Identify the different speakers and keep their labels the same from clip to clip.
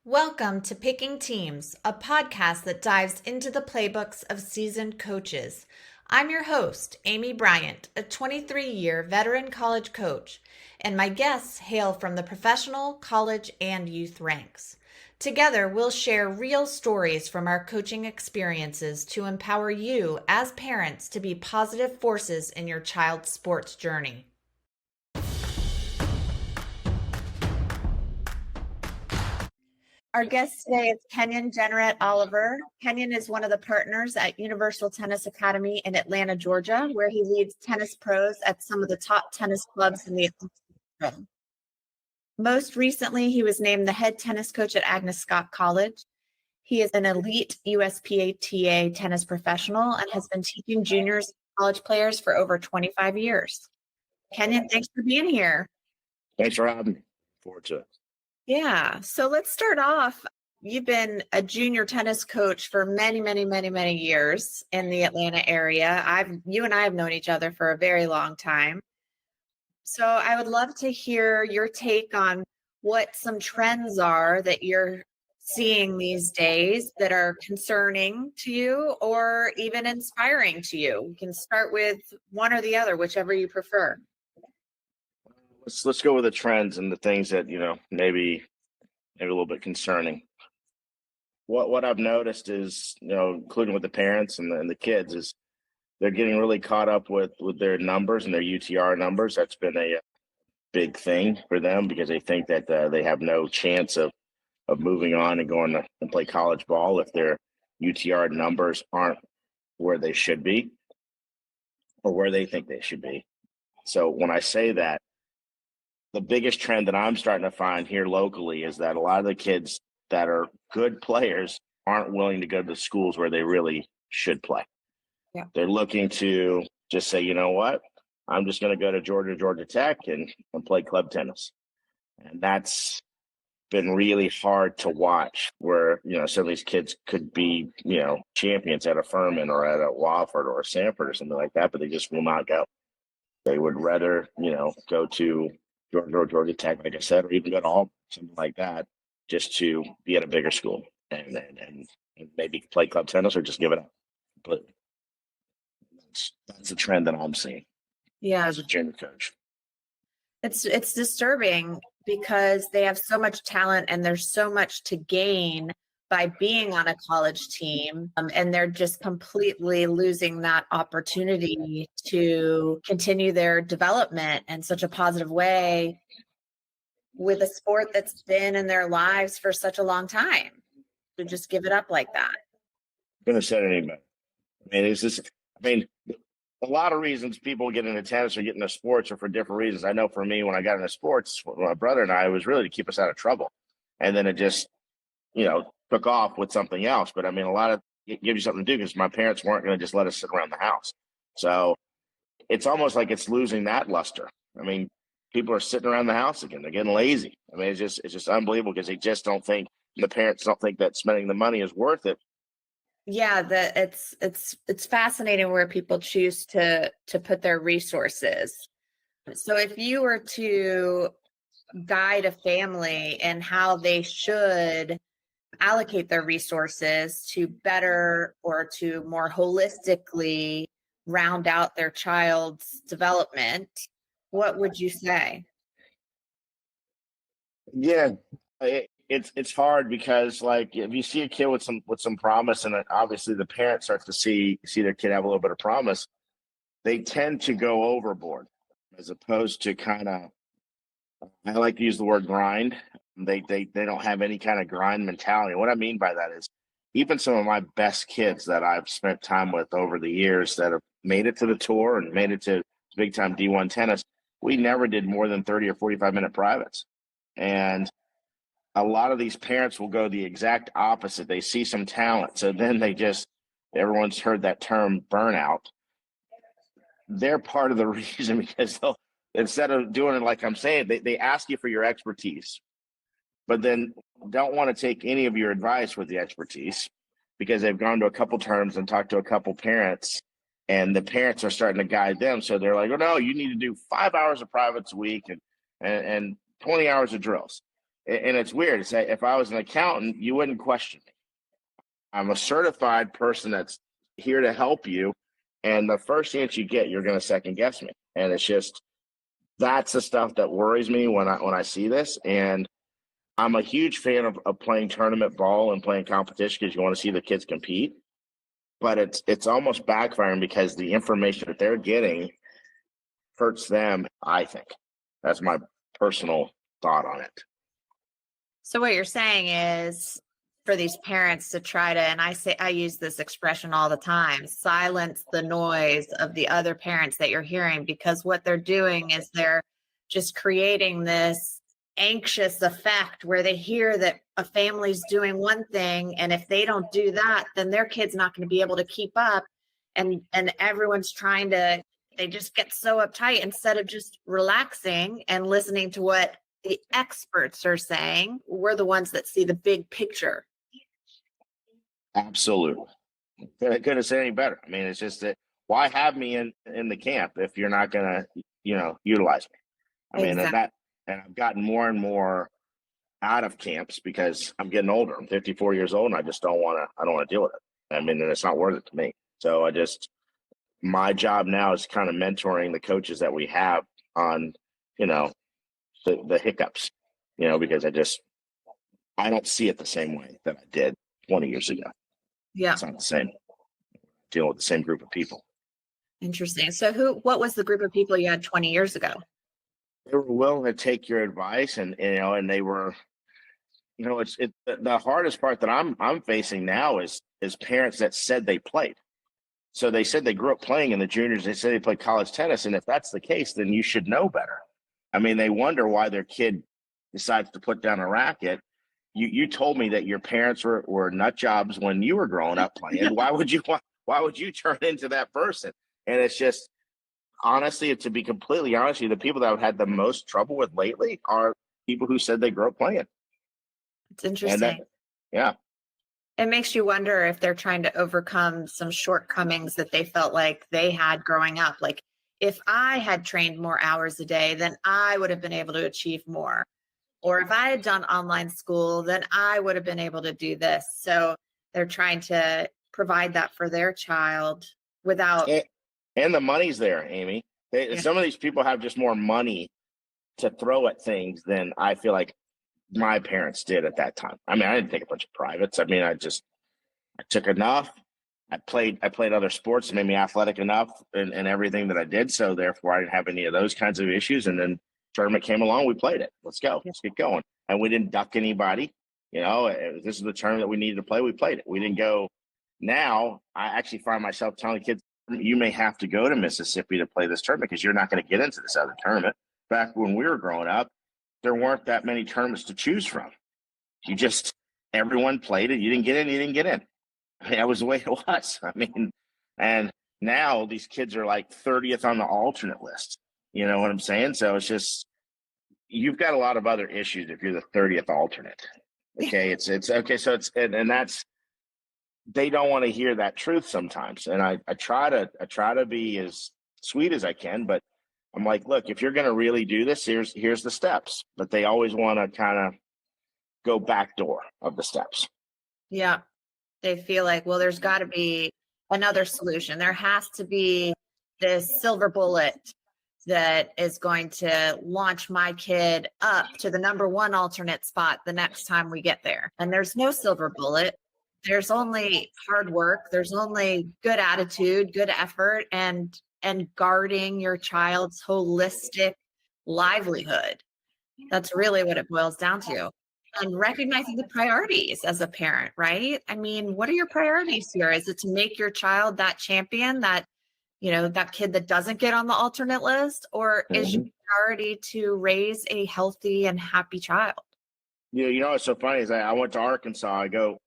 Speaker 1: Welcome to Picking Teams, a podcast that dives into the playbooks of seasoned coaches. I'm your host, Amy Bryant, a 23-year veteran college coach, and my guests hail from the professional, college, and youth ranks. Together, we'll share real stories from our coaching experiences to empower you as parents to be positive forces in your child's sports journey. Our guest today is Kenyon Generette-Oliver. Kenyon is one of the partners at Universal Tennis Academy in Atlanta, Georgia, where he leads tennis pros at some of the top tennis clubs in the Atlantic. Most recently, he was named the head tennis coach at Agnes Scott College. He is an Elite USPTA Tennis Professional and has been teaching juniors and college players for over 25 years. Kenyon, thanks for being here.
Speaker 2: Thanks for having me. Forward to it.
Speaker 1: Yeah. So let's start off. You've been a junior tennis coach for many years in the Atlanta area. You and I have known each other for a very long time. So I would love to hear your take on what some trends are that you're seeing these days that are concerning to you or even inspiring to you. We can start with one or the other, whichever you prefer.
Speaker 2: Let's go with the trends and the things that maybe a little bit concerning. What I've noticed is, including with the parents and the kids, is they're getting really caught up with their numbers and their UTR numbers. That's been a big thing for them because they think that they have no chance of moving on and going and play college ball if their UTR numbers aren't where they should be or where they think they should be. So when I say that, the biggest trend that I'm starting to find here locally is that a lot of the kids that are good players aren't willing to go to the schools where they really should play.
Speaker 1: Yeah.
Speaker 2: They're looking to just say, you know what, I'm just going to go to Georgia Tech and play club tennis. And that's been really hard to watch where, some of these kids could be, champions at a Furman or at a Wofford or a Sanford or something like that, but they just will not go. They would rather, go to Georgia Tech, like I said, or even go to Auburn, something like that, just to be at a bigger school and maybe play club tennis or just give it up. But that's the trend that I'm seeing.
Speaker 1: Yeah,
Speaker 2: as a junior coach.
Speaker 1: It's disturbing because they have so much talent and there's so much to gain by being on a college team, and they're just completely losing that opportunity to continue their development in such a positive way with a sport that's been in their lives for such a long time, to just give it up like that.
Speaker 2: Couldn't have said anything better. It's just, a lot of reasons people get into tennis or get into sports are for different reasons. I know for me, when I got into sports, my brother and I, it was really to keep us out of trouble. And then it just, took off with something else. But it gives you something to do because my parents weren't going to just let us sit around the house. So it's almost like it's losing that luster. People are sitting around the house again. They're getting lazy. It's just unbelievable because the parents don't think that spending the money is worth it.
Speaker 1: Yeah, it's fascinating where people choose to put their resources. So if you were to guide a family in how they should allocate their resources to better or to more holistically round out their child's development, what would you say?
Speaker 2: Yeah, it's hard because if you see a kid with some promise, and obviously the parent starts to see their kid have a little bit of promise, they tend to go overboard as opposed to kind of, I like to use the word grind. They don't have any kind of grind mentality. What I mean by that is even some of my best kids that I've spent time with over the years that have made it to the tour and made it to big time D1 tennis, we never did more than 30 or 45-minute privates. And a lot of these parents will go the exact opposite. They see some talent. So then everyone's heard that term burnout. They're part of the reason because instead of doing it like I'm saying, they ask you for your expertise, but then don't want to take any of your advice with the expertise because they've gone to a couple terms and talked to a couple parents, and the parents are starting to guide them. So they're like, oh, no, you need to do 5 hours of privates a week and 20 hours of drills. And it's weird. It's like, if I was an accountant, you wouldn't question me. I'm a certified person that's here to help you. And the first chance you get, you're going to second guess me. And it's just, that's the stuff that worries me when I see this. And I'm a huge fan of playing tournament ball and playing competition because you want to see the kids compete. But it's almost backfiring because the information that they're getting hurts them, I think. That's my personal thought on it.
Speaker 1: So what you're saying is for these parents to try to, and I use this expression all the time, silence the noise of the other parents that you're hearing, because what they're doing is they're just creating this anxious effect where they hear that a family's doing one thing, and if they don't do that, then their kid's not going to be able to keep up, and everyone's trying to, they just get so uptight instead of just relaxing and listening to what the experts are saying. We're the ones that see the big picture.
Speaker 2: Absolutely. I couldn't say any better. I mean, it's just that why have me in the camp if you're not going to, utilize me? I mean,
Speaker 1: Exactly.
Speaker 2: and I've gotten more and more out of camps because I'm getting older. I'm 54 years old and I just don't want to deal with it. I mean, and it's not worth it to me. So my job now is kind of mentoring the coaches that we have on, the hiccups, because I don't see it the same way that I did 20 years ago.
Speaker 1: Yeah.
Speaker 2: It's not the same. Dealing with the same group of people.
Speaker 1: Interesting. So what was the group of people you had 20 years ago?
Speaker 2: They were willing to take your advice and they were, the hardest part that I'm facing now is parents that said they played. So they said they grew up playing in the juniors. They said they played college tennis. And if that's the case, then you should know better. I mean, they wonder why their kid decides to put down a racket. You told me that your parents were nut jobs when you were growing up playing. Why would you turn into that person? And it's just, honestly, to be completely honest with you, the people that I've had the most trouble with lately are people who said they grew up playing.
Speaker 1: It's interesting.
Speaker 2: Yeah.
Speaker 1: It makes you wonder if they're trying to overcome some shortcomings that they felt like they had growing up. Like, if I had trained more hours a day, then I would have been able to achieve more. Or if I had done online school, then I would have been able to do this. So they're trying to provide that for their child without.
Speaker 2: And the money's there, Amy. Some of these people have just more money to throw at things than I feel like my parents did at that time. I mean, I didn't take a bunch of privates. I mean, I took enough. I played other sports that made me athletic enough and everything that I did. So therefore I didn't have any of those kinds of issues. And then tournament came along, we played it. Let's go. Let's get going. And we didn't duck anybody. This is the tournament that we needed to play. We played it. We didn't go. Now I actually find myself telling kids, you may have to go to Mississippi to play this tournament because you're not going to get into this other tournament. Back when we were growing up, there weren't that many tournaments to choose from. Everyone played it. You didn't get in, you didn't get in. I mean, that was the way it was. I mean, and now these kids are like 30th on the alternate list. You know what I'm saying? So it's just, you've got a lot of other issues if you're the 30th alternate. Okay. It's okay. So and that's, they don't want to hear that truth sometimes. And I try to be as sweet as I can, but I'm like, look, if you're going to really do this, here's the steps, but they always want to kind of go back door of the steps.
Speaker 1: Yeah. They feel like, well, there's got to be another solution. There has to be this silver bullet that is going to launch my kid up to the number one alternate spot the next time we get there. And there's no silver bullet. There's only hard work. There's only good attitude, good effort, and guarding your child's holistic livelihood. That's really what it boils down to. And recognizing the priorities as a parent, right? I mean, what are your priorities here? Is it to make your child that champion, that, that kid that doesn't get on the alternate list? Or is your priority to raise a healthy and happy child?
Speaker 2: What's so funny is I went to Arkansas. I go,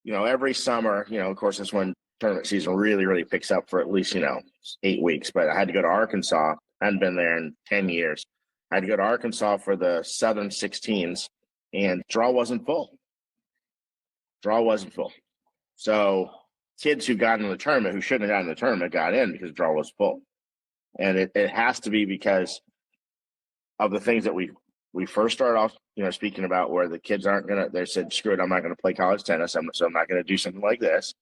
Speaker 2: every summer, of course, that's when tournament season really, really picks up for at least, 8 weeks. But I had to go to Arkansas. I hadn't been there in 10 years. I had to go to Arkansas for the Southern 16s. And draw wasn't full. So kids who got in the tournament, who shouldn't have gotten in the tournament, got in because the draw was full. And it has to be because of the things that we we first started off, speaking about where the kids aren't going to, they said, screw it, I'm not going to play college tennis. So I'm not going to do something like this.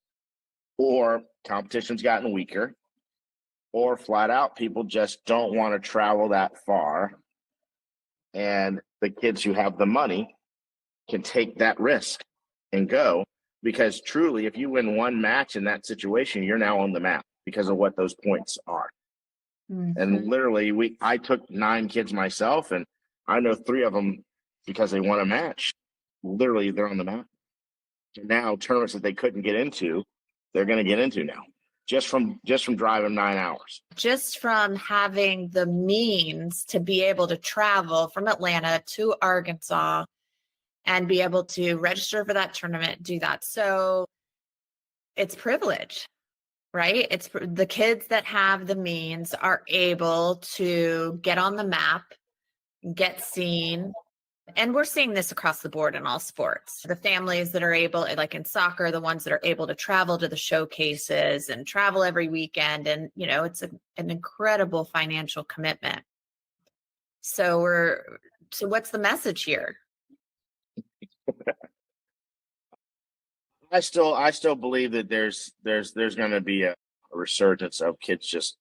Speaker 2: Or competition's gotten weaker, or flat out, people just don't want to travel that far. And the kids who have the money can take that risk and go, because truly, if you win one match in that situation, you're now on the map because of what those points are.
Speaker 1: Mm-hmm.
Speaker 2: And literally, I took 9 kids myself, and I know 3 of them, because they won a match, literally they're on the map. So now tournaments that they couldn't get into, they're going to get into now, just from driving 9 hours.
Speaker 1: Just from having the means to be able to travel from Atlanta to Arkansas and be able to register for that tournament, do that. So it's privilege, right? It's the kids that have the means are able to get on the map, get seen. And we're seeing this across the board in all sports. The families that are able, like in soccer, the ones that are able to travel to the showcases and travel every weekend. And, it's an incredible financial commitment. So what's the message here?
Speaker 2: I still believe that there's going to be a resurgence of kids just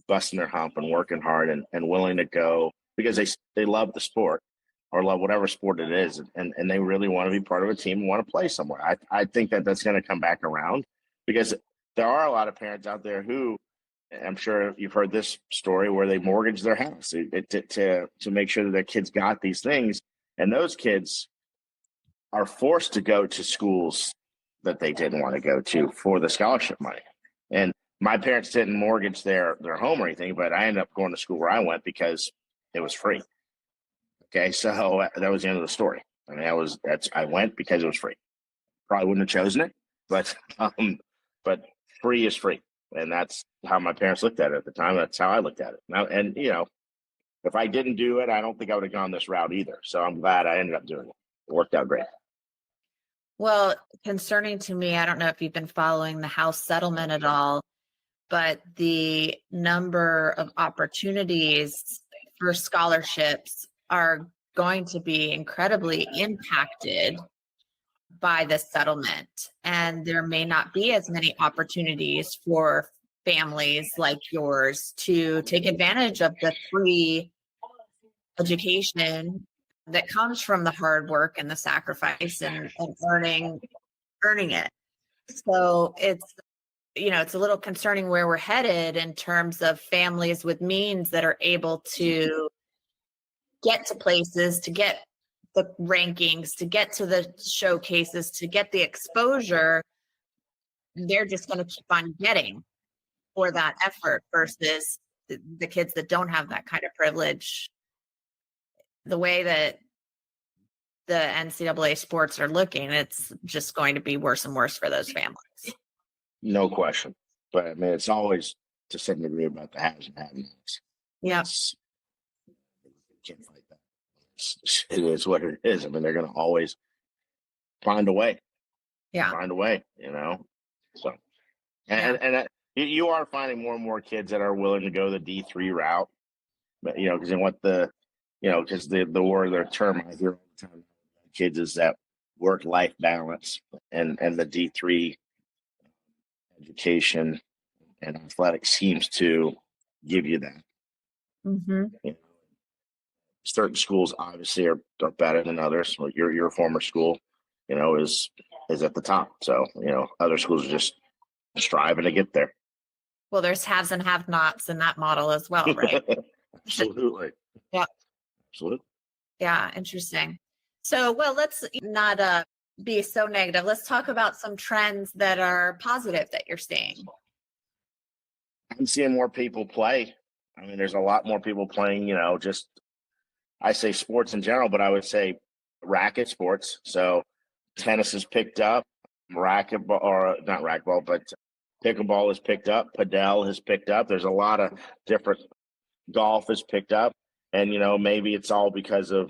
Speaker 2: busting their hump and working hard and willing to go because they love the sport or love whatever sport it is, and they really want to be part of a team and want to play somewhere. I think that's going to come back around, because there are a lot of parents out there who, I'm sure you've heard this story, where they mortgage their house to make sure that their kids got these things, and those kids are forced to go to schools that they didn't want to go to for the scholarship money. And my parents didn't mortgage their home or anything, but I ended up going to school where I went because it was free. Okay, so that was the end of the story. I mean, I went because it was free. Probably wouldn't have chosen it, but free is free, and that's how my parents looked at it at the time. That's how I looked at it. Now, and if I didn't do it, I don't think I would have gone this route either. So I'm glad I ended up doing it. It worked out great.
Speaker 1: Well, concerning to me, I don't know if you've been following the House settlement at all, but the number of opportunities for scholarships are going to be incredibly impacted by this settlement. And there may not be as many opportunities for families like yours to take advantage of the free education that comes from the hard work and the sacrifice and earning it. So it's a little concerning where we're headed in terms of families with means that are able to get to places, to get the rankings, to get to the showcases, to get the exposure. They're just going to keep on getting for that effort versus the kids that don't have that kind of privilege. The way that the NCAA sports are looking, it's just going to be worse and worse for those families.
Speaker 2: No question. But I mean, it's always to some degree about the haves and have-nots.
Speaker 1: Yeah.
Speaker 2: Can't fight that. It is what it is. I mean, they're going to always find a way.
Speaker 1: Yeah.
Speaker 2: Find a way, So, and you are finding more and more kids that are willing to go the D3 route, but because they want because the word, their term I hear all the time, kids, is that work-life balance, and the D3 education and athletics seems to give you that.
Speaker 1: Mm-hmm.
Speaker 2: Certain schools obviously are better than others. Well, your former school, is at the top. So other schools are just striving to get there.
Speaker 1: Well, there's haves and have-nots in that model as well, right?
Speaker 2: Absolutely.
Speaker 1: Yeah.
Speaker 2: Absolutely.
Speaker 1: Yeah. Interesting. So, well, let's not be so negative. Let's talk about some trends that are positive that you're seeing.
Speaker 2: I'm seeing more people play. I mean, there's a lot more people playing, just, I say sports in general, but I would say racket sports. So tennis is picked up, racquetball, or not racquetball, but pickleball is picked up, padel has picked up. There's a lot of different, golf is picked up. And, maybe it's all because of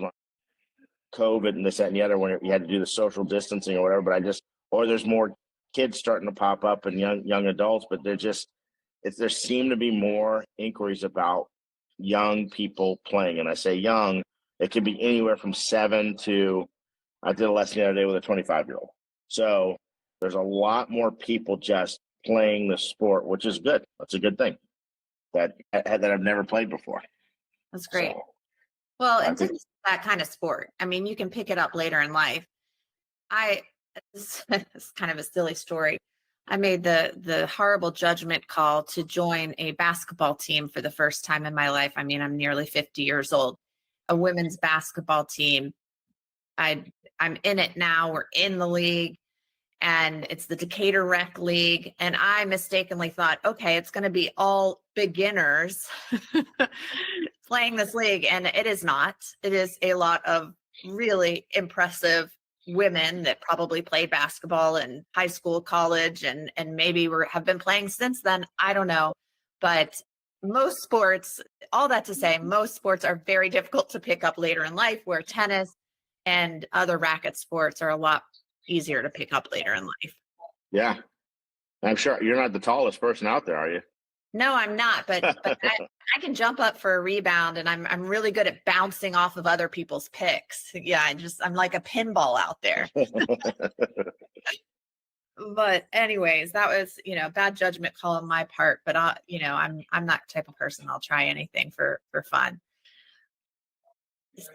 Speaker 2: COVID and this, that, and the other, when you had to do the social distancing or whatever, but or there's more kids starting to pop up and young adults, but there seem to be more inquiries about young people playing. And I say young, It can be anywhere from 7 to, I did a lesson the other day with a 25-year-old. So there's a lot more people just playing the sport, which is good. That's a good thing that I've never played before.
Speaker 1: That's great.
Speaker 2: So,
Speaker 1: Well, and tennis is that kind of sport. I mean, you can pick it up later in life. It's kind of a silly story. I made the horrible judgment call to join a basketball team for the first time in my life. I mean, I'm nearly 50 years old. A women's basketball team. I'm in it now. We're in the league, and it's the Decatur Rec League. And I mistakenly thought, okay, it's going to be all beginners playing this league. And it is not. It is a lot of really impressive women that probably played basketball in high school, college, and maybe have been playing since then. I don't know. But most sports, all that to say, most sports are very difficult to pick up later in life, where tennis and other racket sports are a lot easier to pick up later in life.
Speaker 2: Yeah. I'm sure you're not the tallest person out there, are you?
Speaker 1: No, I'm not, but I can jump up for a rebound, and I'm really good at bouncing off of other people's picks. Yeah, I'm like a pinball out there. But anyways, that was, bad judgment call on my part, but I'm that type of person. I'll try anything for fun.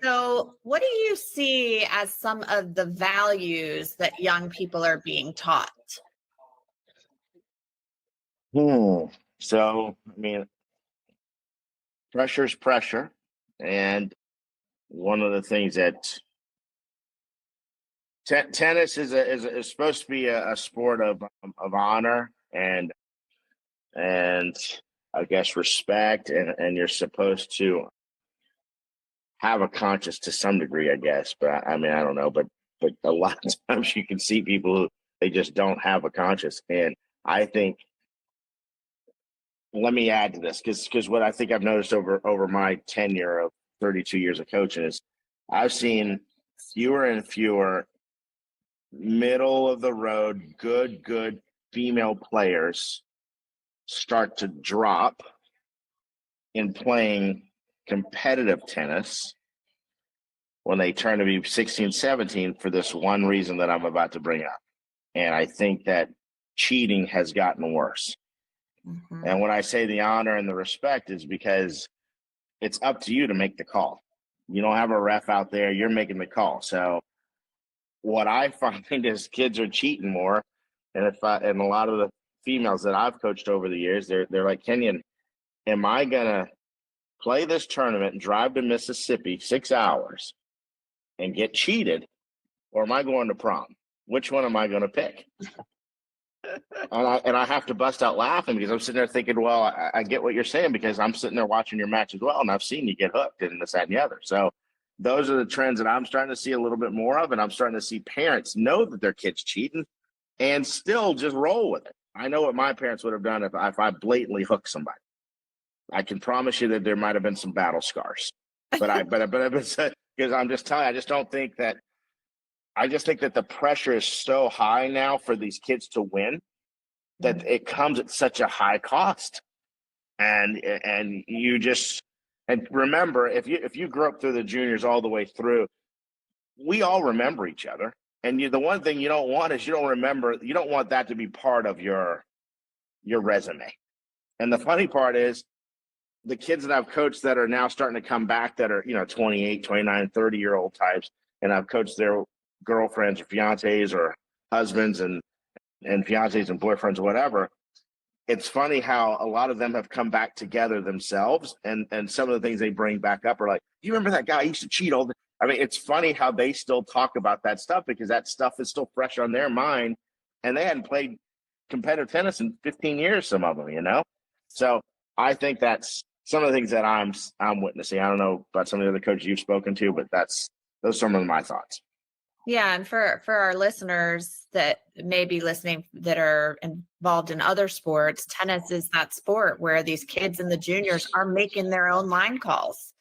Speaker 1: So what do you see as some of the values that young people are being taught?
Speaker 2: So, I mean, pressure's pressure. And one of the things that tennis is supposed to be a sport of honor and I guess respect, and you're supposed to have a conscience to some degree, I guess. But I mean, I don't know, but a lot of times you can see people who they just don't have a conscience. And I think, let me add to this, because what I think I've noticed over my tenure of 32 years of coaching is I've seen fewer and fewer middle of the road, good female players start to drop in playing competitive tennis when they turn to be 16, 17 for this one reason that I'm about to bring up. And I think that cheating has gotten worse. Mm-hmm. And when I say the honor and the respect is because it's up to you to make the call. You don't have a ref out there, you're making the call. So what I find is kids are cheating more. And and a lot of the females that I've coached over the years, they're like, Kenyon, am I gonna play this tournament and drive to Mississippi 6 hours and get cheated, or am I going to prom? Which one am I going to pick? and I have to bust out laughing because I'm sitting there thinking, well, I get what you're saying, because I'm sitting there watching your match as well, and I've seen you get hooked and this, that, and the other. So those are the trends that I'm starting to see a little bit more of, and I'm starting to see parents know that their kid's cheating and still just roll with it. I know what my parents would have done if I blatantly hooked somebody. I can promise you that there might have been some battle scars, but because I'm just telling you, I just think that the pressure is so high now for these kids to win that it comes at such a high cost. And remember, if you grew up through the juniors all the way through, we all remember each other. And the one thing you don't want is you don't want that to be part of your resume. And the funny part is, the kids that I've coached that are now starting to come back that are, 28, 29, 30-year-old types, and I've coached their girlfriends or fiancés or husbands and fiancés and boyfriends or whatever. It's funny how a lot of them have come back together themselves, and some of the things they bring back up are like, you remember that guy used to cheat all the. I mean, it's funny how they still talk about that stuff because that stuff is still fresh on their mind, and they hadn't played competitive tennis in 15 years, some of them, So I think that's some of the things that I'm witnessing. I don't know about some of the other coaches you've spoken to, but those are some of my thoughts.
Speaker 1: Yeah, and for our listeners that may be listening that are involved in other sports, tennis is that sport where these kids and the juniors are making their own line calls.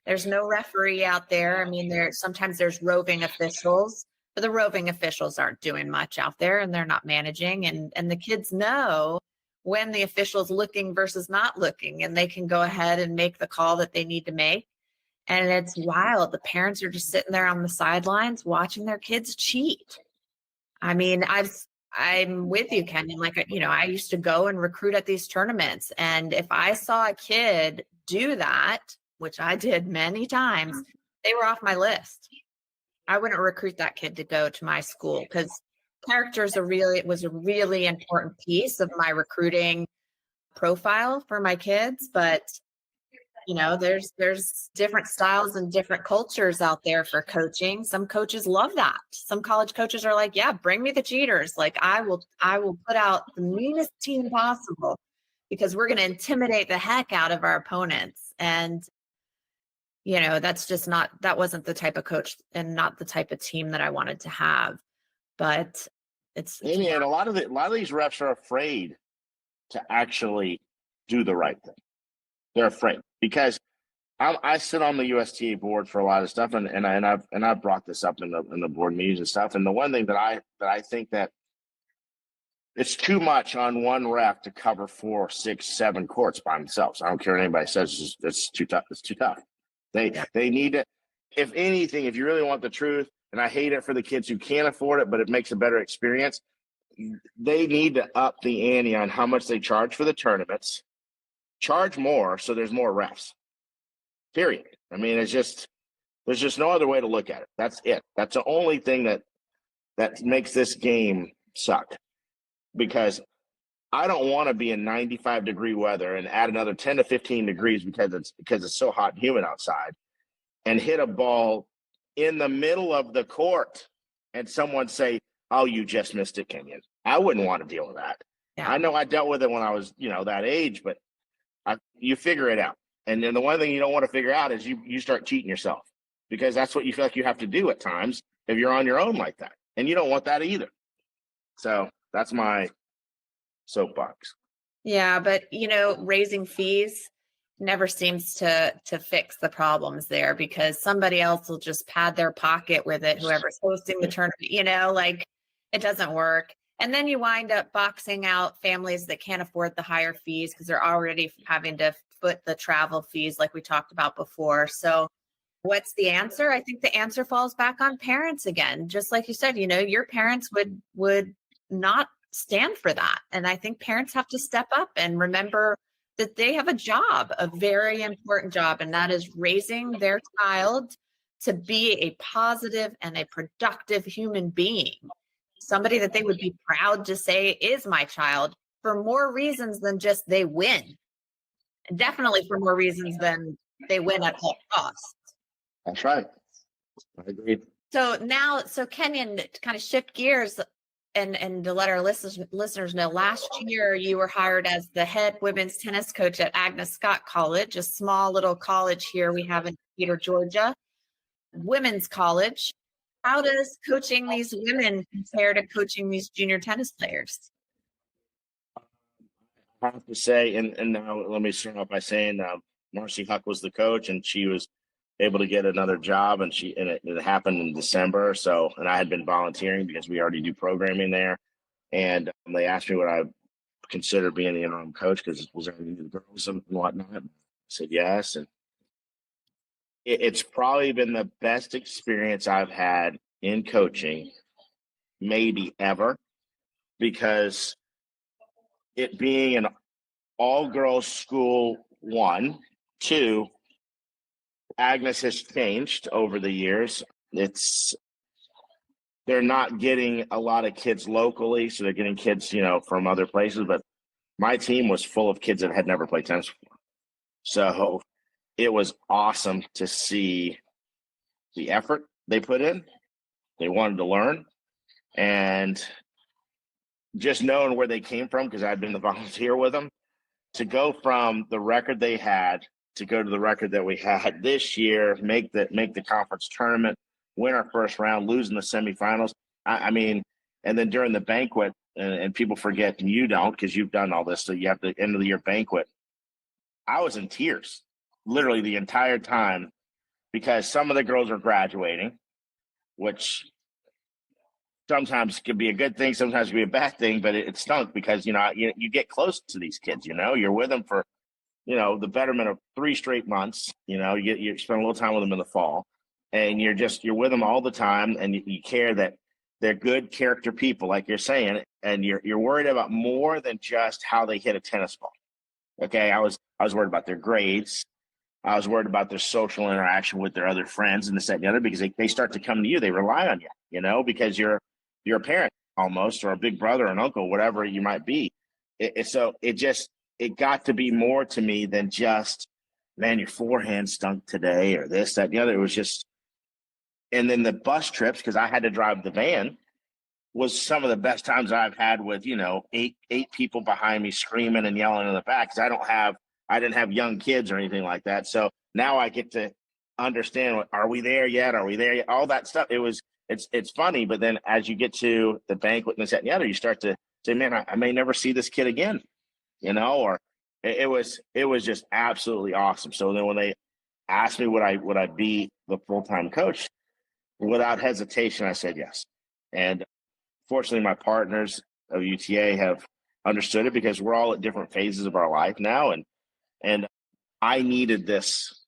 Speaker 1: There's no referee out there. I mean, sometimes there's roving officials, but the roving officials aren't doing much out there, and they're not managing. And the kids know when the official's looking versus not looking, and they can go ahead and make the call that they need to make. And it's wild. The parents are just sitting there on the sidelines watching their kids cheat. I mean, I'm with you, Kenyon. Like, I used to go and recruit at these tournaments. And if I saw a kid do that, which I did many times, they were off my list. I wouldn't recruit that kid to go to my school because character was a really important piece of my recruiting profile for my kids. But there's different styles and different cultures out there for coaching. Some coaches love that. Some college coaches are like, yeah, bring me the cheaters. Like I will put out the meanest team possible because we're going to intimidate the heck out of our opponents. And that wasn't the type of coach and not the type of team that I wanted to have. But it's
Speaker 2: Amy, and a lot of these refs are afraid to actually do the right thing. They're afraid because I sit on the USTA board for a lot of stuff, and I've brought this up in the board meetings and stuff. And the one thing that I think that it's too much on one ref to cover 4, 6, 7 courts by themselves. I don't care what anybody says. It's too tough. It's too tough. They need to, if anything, if you really want the truth, and I hate it for the kids who can't afford it, but it makes a better experience. They need to up the ante on how much they charge for the tournaments. Charge more so there's more refs. Period. I mean, there's just no other way to look at it. That's it. That's the only thing that makes this game suck. Because I don't want to be in 95-degree weather and add another 10 to 15 degrees because it's so hot and humid outside and hit a ball in the middle of the court and someone say, "Oh, you just missed it, Kenyon." I wouldn't want to deal with that. Yeah. I know I dealt with it when I was, that age, but you figure it out. And then the one thing you don't want to figure out is you start cheating yourself because that's what you feel like you have to do at times if you're on your own like that. And you don't want that either. So that's my soapbox.
Speaker 1: Yeah, but raising fees never seems to fix the problems there because somebody else will just pad their pocket with it, whoever's hosting the tournament, like it doesn't work. And then you wind up boxing out families that can't afford the higher fees because they're already having to foot the travel fees like we talked about before. So what's the answer? I think the answer falls back on parents again. Just like you said, your parents would not stand for that. And I think parents have to step up and remember that they have a job, a very important job, and that is raising their child to be a positive and a productive human being. Somebody that they would be proud to say is my child for more reasons than just they win. And definitely for more reasons than they win at all costs.
Speaker 2: That's right. I agree.
Speaker 1: So Kenyon, to kind of shift gears and to let our listeners know, last year you were hired as the head women's tennis coach at Agnes Scott College, a small little college here we have in Peter, Georgia, women's college. How does coaching these women compare to coaching these junior tennis players?
Speaker 2: I have to say, and now let me start off by saying Marcy Huck was the coach, and she was able to get another job, and it happened in December. So, and I had been volunteering because we already do programming there, and they asked me what I considered being the interim coach because it was already the girls and whatnot. I said yes, and it's probably been the best experience I've had in coaching, maybe ever, because it being an all-girls school, 1, 2, Agnes has changed over the years. They're not getting a lot of kids locally, so they're getting kids, from other places. But my team was full of kids that had never played tennis before. So it was awesome to see the effort they put in. They wanted to learn. And just knowing where they came from, because I'd been the volunteer with them, to go from the record they had to go to the record that we had this year, make the conference tournament, win our first round, lose in the semifinals. I mean, and then during the banquet, and people forget, and you don't because you've done all this, so you have the end of the year banquet. I was in tears literally the entire time because some of the girls are graduating, which sometimes could be a good thing, sometimes could be a bad thing, but it stunk because, you get close to these kids, you're with them for the betterment of 3 straight months. You spend a little time with them in the fall, and you're with them all the time, and you care that they're good character people, like you're saying, and you're worried about more than just how they hit a tennis ball. Okay, I was worried about their grades. I was worried about their social interaction with their other friends and this, that, and the other, because they start to come to you. They rely on you, because you're a parent almost, or a big brother, an uncle, whatever you might be. So it got to be more to me than just, man, your forehand stunk today, or this, that, and the other. It was just, and then the bus trips, because I had to drive the van, was some of the best times I've had with, eight people behind me screaming and yelling in the back, because I didn't have young kids or anything like that. So now I get to understand, are we there yet? Are we there yet? All that stuff. It's funny, but then as you get to the banquet and this, that, and the other, you start to say, man, I may never see this kid again, or it was just absolutely awesome. So then when they asked me would I be the full-time coach, without hesitation, I said yes. And fortunately, my partners of UTA have understood it, because we're all at different phases of our life now. And I needed this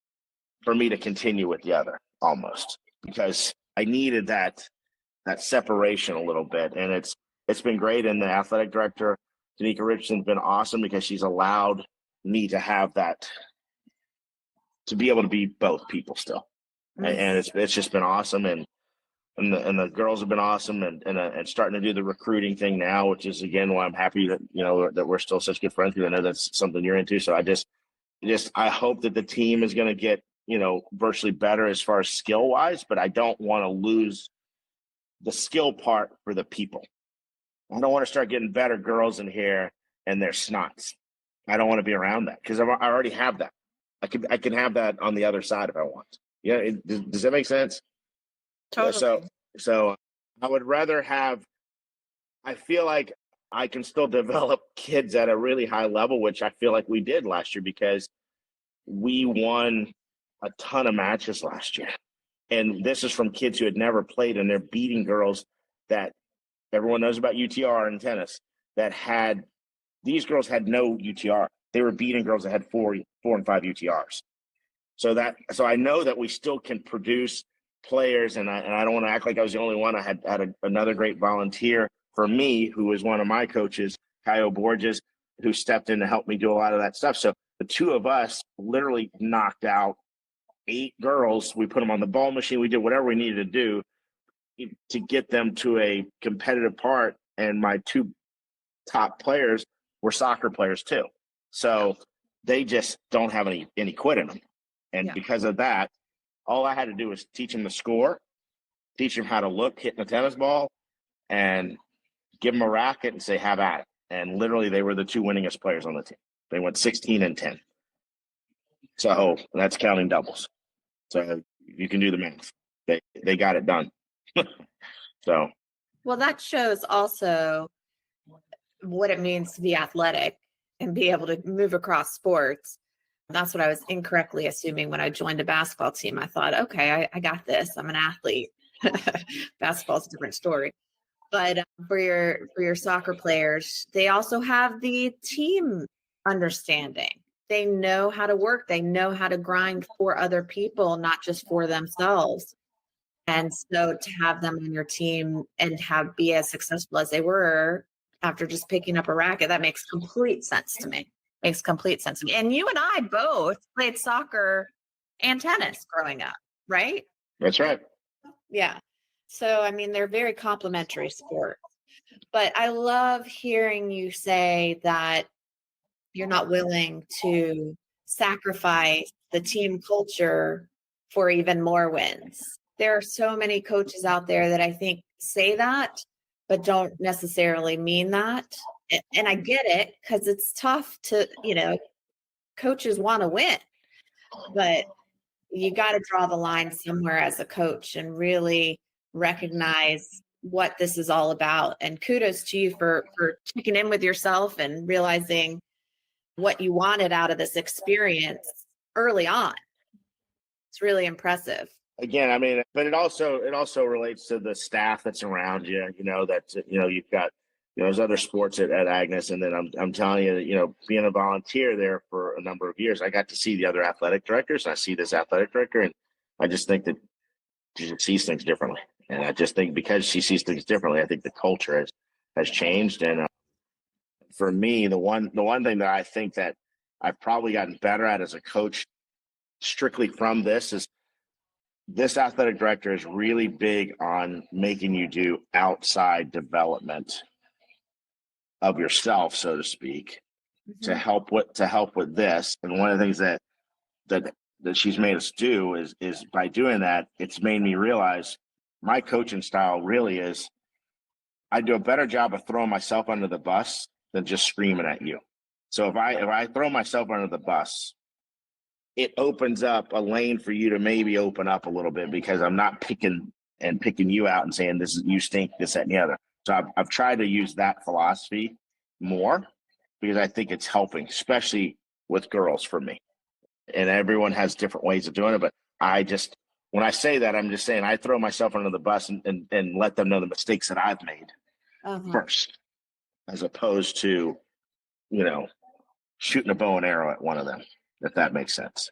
Speaker 2: for me to continue with the other, almost, because I needed that separation a little bit. And it's been great. And the athletic director, Danica Richardson's been awesome, because she's allowed me to have that, to be able to be both people still. And it's just been awesome. And the girls have been awesome, and starting to do the recruiting thing now, which is, again, why I'm happy that, that we're still such good friends, because I know that's something you're into. So I hope that the team is going to get, virtually better as far as skill wise, but I don't want to lose the skill part for the people. I don't want to start getting better girls in here and they're snots. I don't want to be around that, because I already have that. I can have that on the other side if I want. Yeah. Does that make sense?
Speaker 1: Totally.
Speaker 2: So I would rather I feel like I can still develop kids at a really high level, which I feel like we did last year, because we won a ton of matches last year. And this is from kids who had never played, and they're beating girls that everyone knows about UTR in tennis, these girls had no UTR. They were beating girls that had 4 and 5 UTRs. So I know that we still can produce players, and I don't want to act like I was the only one. I had another great volunteer for me, who was one of my coaches, Caio Borges, who stepped in to help me do a lot of that stuff. So the two of us literally knocked out 8 girls. We put them on the ball machine. We did whatever we needed to do to get them to a competitive part. And my 2 top players were soccer players too. So they just don't have any quit in them. And because of that, all I had to do was teach them the score, teach them how to look hitting a tennis ball, and give them a racket and say, have at it. And literally, they were the 2 winningest players on the team. They went 16 and 10. So that's counting doubles. So you can do the math. They got it done. So.
Speaker 1: Well, that shows also what it means to be athletic and be able to move across sports. That's what I was incorrectly assuming when I joined a basketball team. I thought, okay, I got this. I'm an athlete. Basketball's a different story. But for your soccer players, they also have the team understanding. They know how to work. They know how to grind for other people, not just for themselves. And so to have them on your team and be as successful as they were after just picking up a racket, that makes complete sense to me. Makes complete sense to me. And you and I both played soccer and tennis growing up, right?
Speaker 2: That's right.
Speaker 1: Yeah. So, I mean, they're very complementary sports. But I love hearing you say that you're not willing to sacrifice the team culture for even more wins. There are so many coaches out there that I think say that, but don't necessarily mean that. And I get it, because it's tough to, coaches want to win, but you got to draw the line somewhere as a coach and really recognize what this is all about. And kudos to you for checking in with yourself and realizing what you wanted out of this experience early on. It's really impressive.
Speaker 2: Again, I mean, but it also relates to the staff that's around you. You've got there's other sports at Agnes, and then I'm telling you, being a volunteer there for a number of years, I got to see the other athletic directors, and I see this athletic director, and I just think that she sees things differently. And I just think because she sees things differently, I think the culture has changed. And for me, the one thing that I think that I've probably gotten better at as a coach, strictly from this, is this athletic director is really big on making you do outside development of yourself, so to speak, to help with this. And one of the things that she's made us do is by doing that, it's made me realize my coaching style really is, I do a better job of throwing myself under the bus than just screaming at you. So if I throw myself under the bus, it opens up a lane for you to maybe open up a little bit, because I'm not picking you out and saying, this is, you stink, this, that, and the other. So I've tried to use that philosophy more, because I think it's helping, especially with girls, for me. And everyone has different ways of doing it. But when I say that, I'm just saying I throw myself under the bus and let them know the mistakes that I've made first, as opposed to, shooting a bow and arrow at one of them, if that makes sense.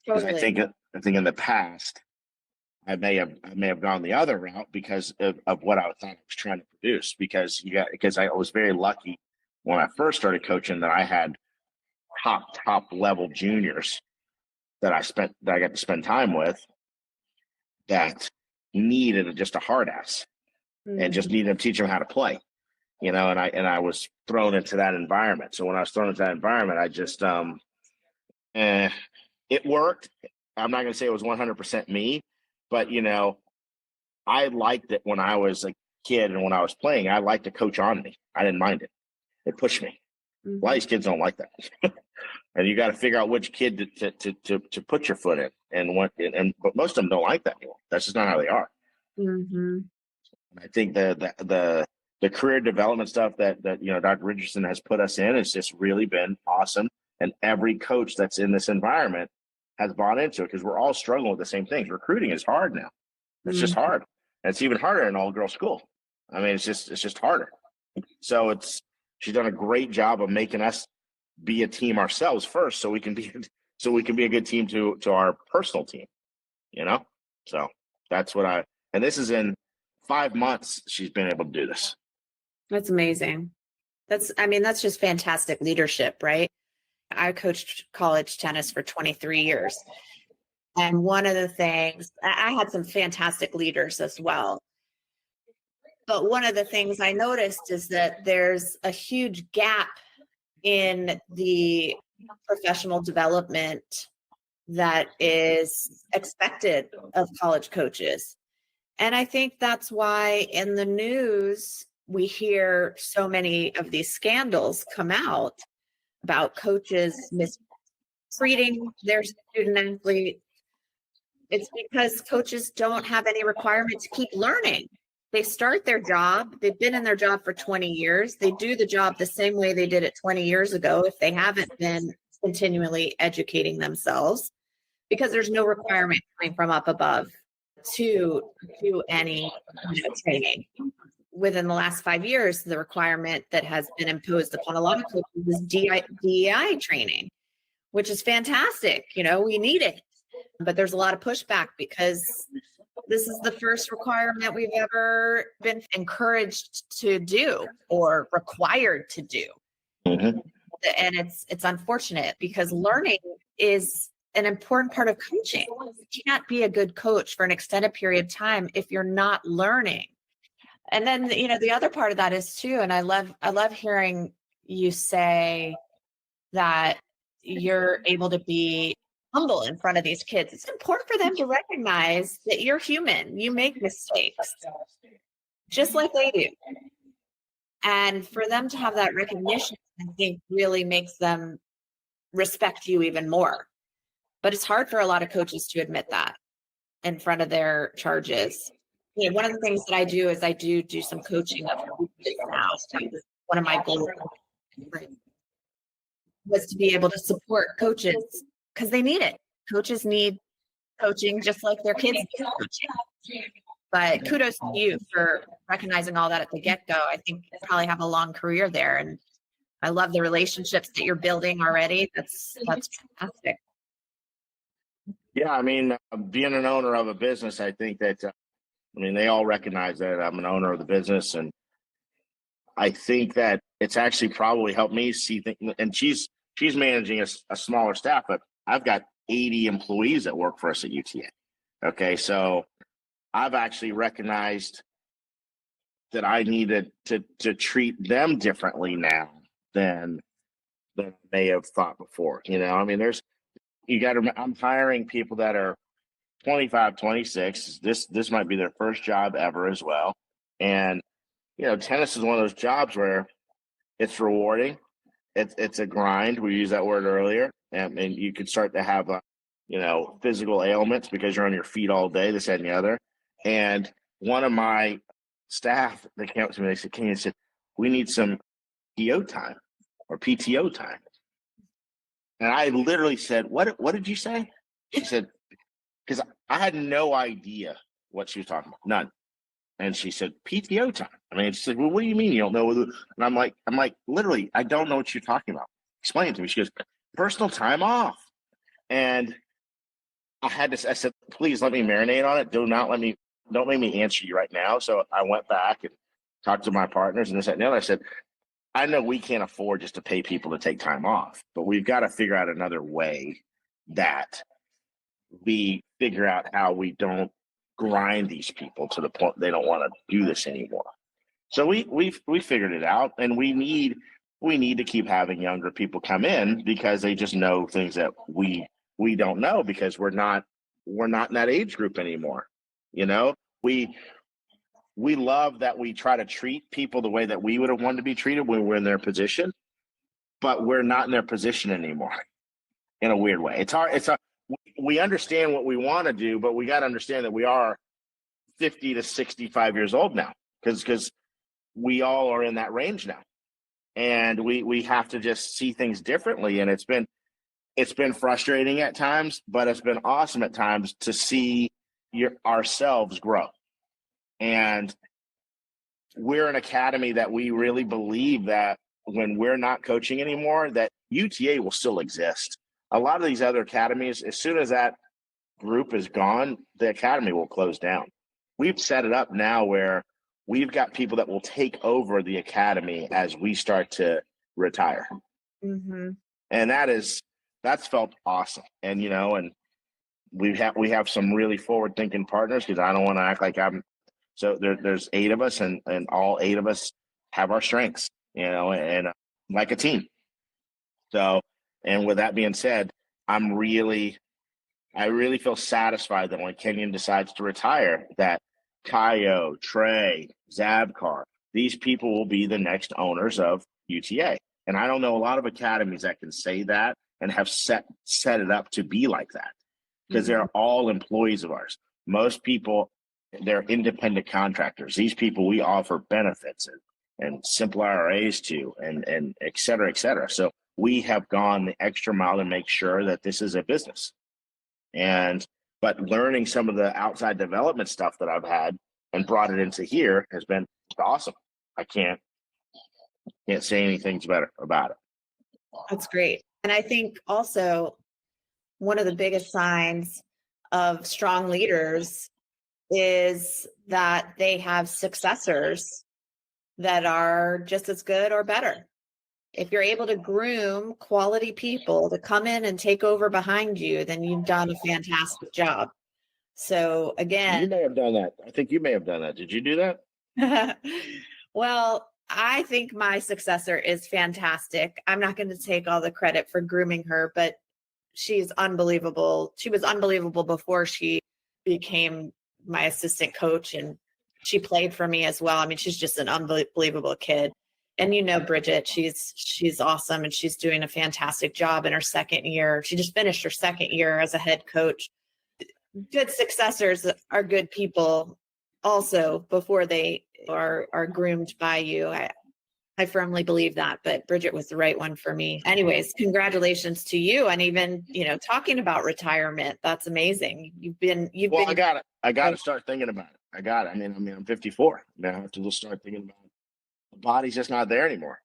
Speaker 2: Because I think in the past, I may have gone the other route because of what I thought I was trying to produce. Because I was very lucky when I first started coaching that I had top level juniors that I got to spend time with that needed just a hard ass and just needed to teach them how to play, and I was thrown into that environment. So when I was thrown into that environment, I just it worked. I'm not going to say it was 100% me, but I liked it when I was a kid, and when I was playing, I liked to coach on me. I didn't mind it. It pushed me. A lot of these kids don't like that. And you got to figure out which kid to put your foot in, but most of them don't like that anymore. That's just not how they are. I think the career development stuff that Dr. Richardson has put us in has just really been awesome. And every coach that's in this environment has bought into it, because we're all struggling with the same things. Recruiting is hard now. It's just hard. And it's even harder in all girl school. I mean, it's just harder. So she's done a great job of making us be a team ourselves first, so we can be a good team to our personal team, So that's what and this is in 5 months she's been able to do this.
Speaker 1: That's amazing. That's just fantastic leadership, right? I coached college tennis for 23 years. And one of the things, I had some fantastic leaders as well. But one of the things I noticed is that there's a huge gap in the professional development that is expected of college coaches. And I think that's why in the news, we hear so many of these scandals come out about coaches mistreating their student athlete. It's because coaches don't have any requirement to keep learning. They start their job. They've been in their job for 20 years. They do the job the same way they did it 20 years ago if they haven't been continually educating themselves, because there's no requirement coming from up above to do any training. Within the last 5 years, the requirement that has been imposed upon a lot of coaches is DEI training, which is fantastic. We need it. But there's a lot of pushback because this is the first requirement we've ever been encouraged to do or required to do. And it's unfortunate, because learning is an important part of coaching. You can't be a good coach for an extended period of time if you're not learning. And then, the other part of that is too, and I love hearing you say that you're able to be humble in front of these kids. It's important for them to recognize that you're human. You make mistakes just like they do. And for them to have that recognition, I think really makes them respect you even more. But it's hard for a lot of coaches to admit that in front of their charges. One of the things that I do is I do some coaching of now. One of my goals was to be able to support coaches, because they need it. Coaches need coaching just like their kids need coaching. But kudos to you for recognizing all that at the get-go. I think you probably have a long career there, and I love the relationships that you're building already. That's fantastic.
Speaker 2: Yeah, I mean, being an owner of a business, I think that they all recognize that I'm an owner of the business, and I think that it's actually probably helped me see things. And she's managing a smaller staff, but I've got 80 employees that work for us at UTA. Okay, so I've actually recognized that I needed to treat them differently now than I may have thought before. I'm hiring people that are 25, 26. This might be their first job ever as well. And, tennis is one of those jobs where it's rewarding. It's a grind. We used that word earlier. And you could start to have, physical ailments because you're on your feet all day, this, that, and the other. And one of my staff, they came up to me, they said, Kenyon said, we need some PTO time or PTO time. And I literally said, what did you say? She said, because I had no idea what she was talking about. None. And she said, PTO time. She said, well, what do you mean you don't know? And I'm like, literally, I don't know what you're talking about. Explain it to me. She goes, personal time off. And I said, please let me marinate on it. Don't make me answer you right now. So I went back and talked to my partners and this, that, and the other. I said, I know we can't afford just to pay people to take time off, but we've got to figure out another way that we figure out how we don't grind these people to the point they don't want to do this anymore. So we figured it out, and we need to keep having younger people come in because they just know things that we don't know because we're not in that age group anymore. We love that we try to treat people the way that we would have wanted to be treated when we're in their position, but we're not in their position anymore in a weird way. It's hard. We understand what we want to do, but we got to understand that we are 50 to 65 years old now because we all are in that range now. And we have to just see things differently. And it's been frustrating at times, but it's been awesome at times to see ourselves grow. And we're an academy that we really believe that when we're not coaching anymore, that UTA will still exist. A lot of these other academies, as soon as that group is gone, the academy will close down. We've set it up now where we've got people that will take over the academy as we start to retire.
Speaker 1: Mm-hmm.
Speaker 2: And that's felt awesome. And, and we have some really forward thinking partners because I don't want to act like so there's 8 of us and all 8 of us have our strengths, and like a team. So, and with that being said, I really feel satisfied that when Kenyon decides to retire, that Kaio, Trey, Zabkar, these people will be the next owners of UTA. And I don't know a lot of academies that can say that and have set it up to be like that because
Speaker 1: Mm-hmm.
Speaker 2: they're all employees of ours. Most people, they're independent contractors. These people we offer benefits and simple IRAs to and et cetera, et cetera. So we have gone the extra mile to make sure that this is a business. But learning some of the outside development stuff that I've had and brought it into here has been awesome. I can't say anything better about it.
Speaker 1: That's great. And I think also one of the biggest signs of strong leaders is that they have successors that are just as good or better. If you're able to groom quality people to come in and take over behind you, then you've done a fantastic job. So again,
Speaker 2: you may have done that. I think you may have done that. Did you do that?
Speaker 1: Well, I think my successor is fantastic. I'm not going to take all the credit for grooming her, but she's unbelievable. She was unbelievable before she became my assistant coach, and she played for me as well. She's just an unbelievable kid. And Bridget, she's awesome, and she's doing a fantastic job in her second year. She just finished her second year as a head coach. Good successors are good people also before they are groomed by you. I firmly believe that, but Bridget was the right one for me. Anyways, congratulations to you. And even, talking about retirement, that's amazing. I got to start thinking about it.
Speaker 2: I got it. I'm 54. I have to just start thinking about the body's just not there anymore.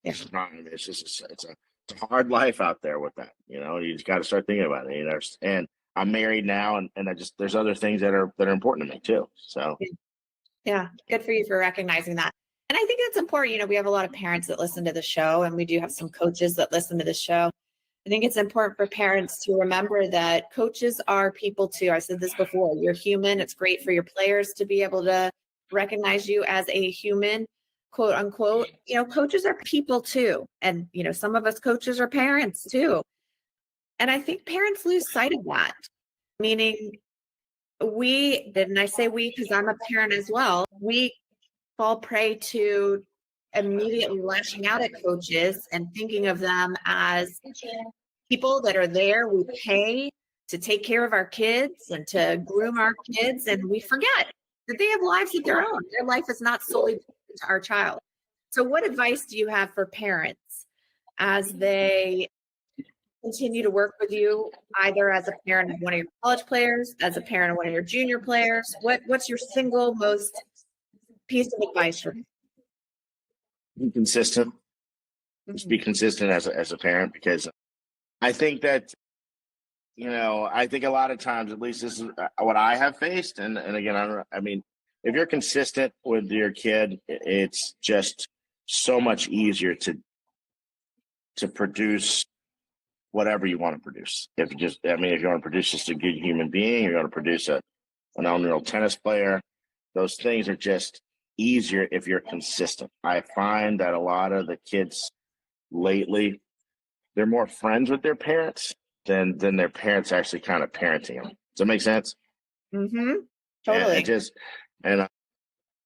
Speaker 1: Yeah.
Speaker 2: It's not. It's just it's a hard life out there with that. You just got to start thinking about it. And I'm married now, and I just there's other things that are important to me too. So
Speaker 1: yeah, good for you for recognizing that. And I think it's important. We have a lot of parents that listen to the show, and we do have some coaches that listen to the show. I think it's important for parents to remember that coaches are people too. I said this before, you're human. It's great for your players to be able to recognize you as a human, quote unquote. Coaches are people too. And, some of us coaches are parents too. And I think parents lose sight of that, meaning and I say we because I'm a parent as well, we fall prey to immediately lashing out at coaches and thinking of them as people that are there. We pay to take care of our kids and to groom our kids, and we forget that they have lives of their own. Their life is not solely to our child. So what advice do you have for parents as they continue to work with you, either as a parent of one of your college players, as a parent of one of your junior players? What's your single most piece of advice for them?
Speaker 2: be consistent. Just be consistent as a parent, because I think that I think a lot of times, at least this is what I have faced, and again, if you're consistent with your kid, it's just so much easier to produce whatever you want to produce. If you want to produce just a good human being, you're going to produce a phenomenal tennis player. Those things are just easier if you're consistent. I find that a lot of the kids lately, they're more friends with their parents than their parents actually kind of parenting them. Does that make sense?
Speaker 1: Mm-hmm. Totally.
Speaker 2: And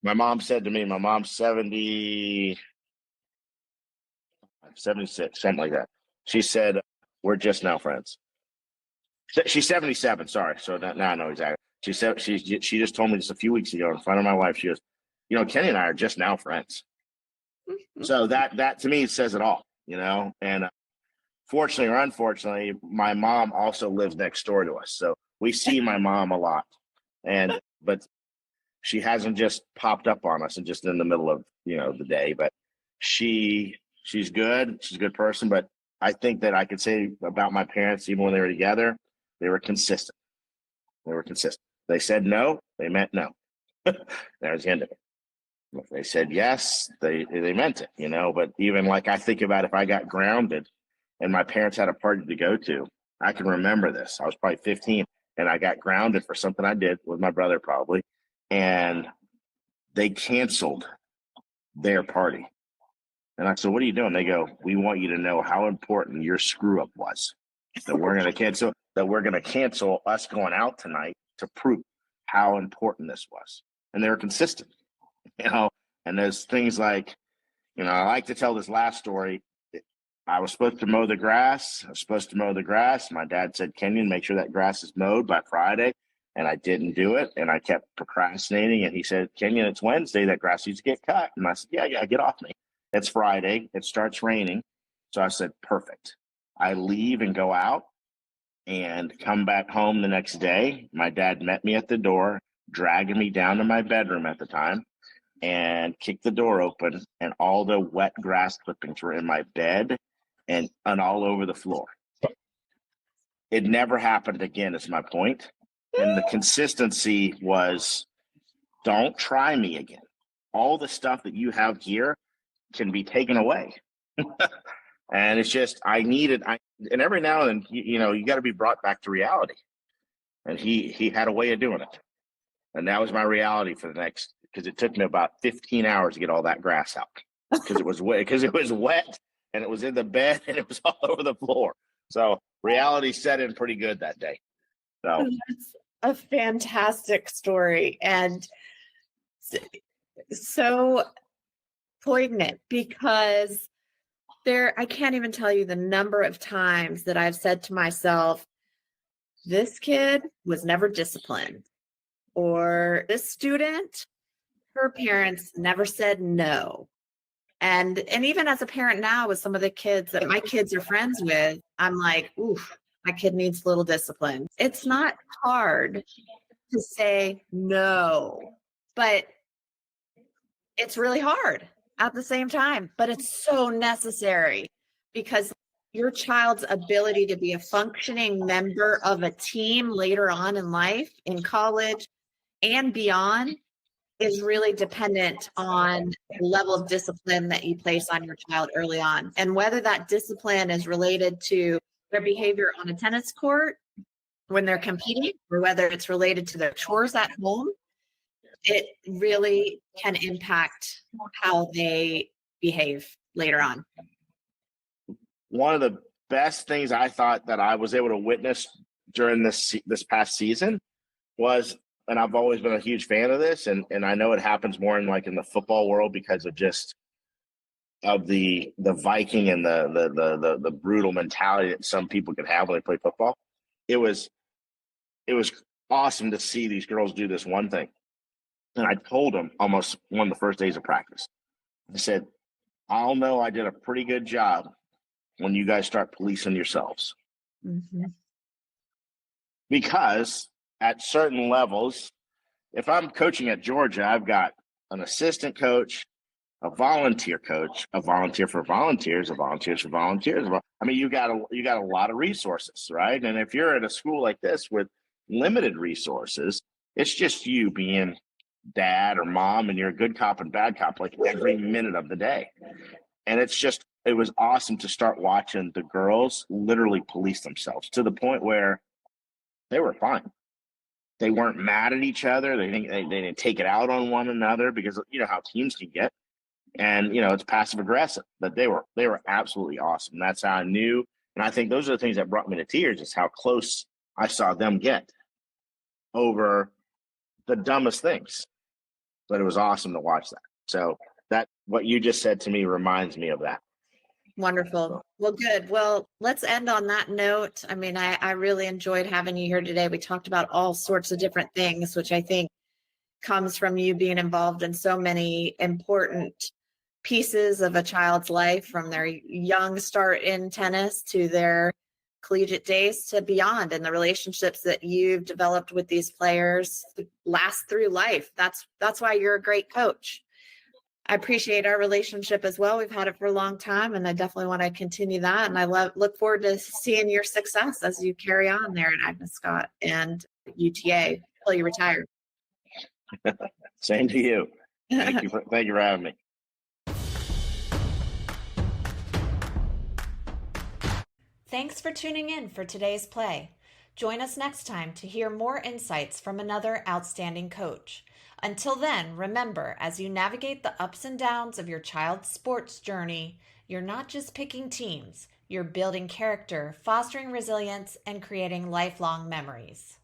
Speaker 2: my mom said to me, my mom's 70, 76, something like that. She said, we're just now friends. She's 77, sorry. So now I know exactly. She said she just told me just a few weeks ago in front of my wife, she goes, Kenny and I are just now friends.
Speaker 1: Mm-hmm.
Speaker 2: So that to me says it all, and fortunately or unfortunately, my mom also lives next door to us. So we see my mom a lot, but she hasn't just popped up on us and just in the middle of, the day, but she's good. She's a good person. But I think that I could say about my parents, even when they were together, they were consistent. They said no, they meant no. There's the end of it. If they said yes, they meant it, but even like I think about if I got grounded and my parents had a party to go to, I can remember this. I was probably 15 and I got grounded for something I did with my brother probably. And they canceled their party. And I said, what are you doing? They go, we want you to know how important your screw up was. That we're going to cancel us going out tonight to prove how important this was. And they were consistent, and there's things like, I like to tell this last story. I was supposed to mow the grass. My dad said, Kenyon, make sure that grass is mowed by Friday. And I didn't do it. And I kept procrastinating. And he said, Kenyon, it's Wednesday. That grass needs to get cut. And I said, yeah, get off me. It's Friday. It starts raining. So I said, perfect. I leave and go out and come back home the next day. My dad met me at the door, dragging me down to my bedroom at the time, and kicked the door open. And all the wet grass clippings were in my bed and all over the floor. It never happened again, is my point. And the consistency was, don't try me again. All the stuff that you have here can be taken away. And it's just, and every now and then, you got to be brought back to reality. And he had a way of doing it. And that was my reality for because it took me about 15 hours to get all that grass out because it was wet and it was in the bed and it was all over the floor. So reality set in pretty good that day. So
Speaker 1: that's a fantastic story and so poignant because I can't even tell you the number of times that I've said to myself, this kid was never disciplined, or this student, her parents never said no. And even as a parent now with some of the kids that my kids are friends with, I'm like, oof, my kid needs a little discipline. It's not hard to say no but it's really hard at the same time, but it's so necessary because your child's ability to be a functioning member of a team later on in life, in college and beyond, is really dependent on the level of discipline that you place on your child early on. And whether that discipline is related to their behavior on a tennis court when they're competing, or whether it's related to their chores at home, it really can impact how they behave later on.
Speaker 2: One of the best things I thought that I was able to witness during this past season was, and I've always been a huge fan of this, and I know it happens more in the football world because of just of the Viking and the brutal mentality that some people can have when they play football. It was awesome to see these girls do this one thing. And I told them almost one of the first days of practice, I said, I'll know I did a pretty good job when you guys start policing yourselves.
Speaker 1: Mm-hmm.
Speaker 2: Because at certain levels, if I'm coaching at Georgia, I've got an assistant coach, a volunteer coach, a volunteer for volunteers, a volunteers for volunteers. I mean, you got a lot of resources, right? And if you're at a school like this with limited resources, it's just you being dad or mom, and you're a good cop and bad cop like every minute of the day. And it was awesome to start watching the girls literally police themselves to the point where they were fine. They weren't mad at each other. They didn't take it out on one another, because you know how teams can get. And it's passive aggressive, but they were absolutely awesome. That's how I knew. And I think those are the things that brought me to tears, is how close I saw them get over the dumbest things. But it was awesome to watch that. So that what you just said to me reminds me of that.
Speaker 1: Wonderful. Well, good. Well, let's end on that note. I mean, I really enjoyed having you here today. We talked about all sorts of different things, which I think comes from you being involved in so many important pieces of a child's life, from their young start in tennis to their collegiate days to beyond, and the relationships that you've developed with these players last through life. That's why you're a great coach. I appreciate our relationship as well. We've had it for a long time, and I definitely want to continue that. And I look forward to seeing your success as you carry on there at Agnes Scott and UTA until you retire.
Speaker 2: Same to you. Thank you for having me.
Speaker 3: Thanks for tuning in for today's play. Join us next time to hear more insights from another outstanding coach. Until then, remember, as you navigate the ups and downs of your child's sports journey, you're not just picking teams, you're building character, fostering resilience, and creating lifelong memories.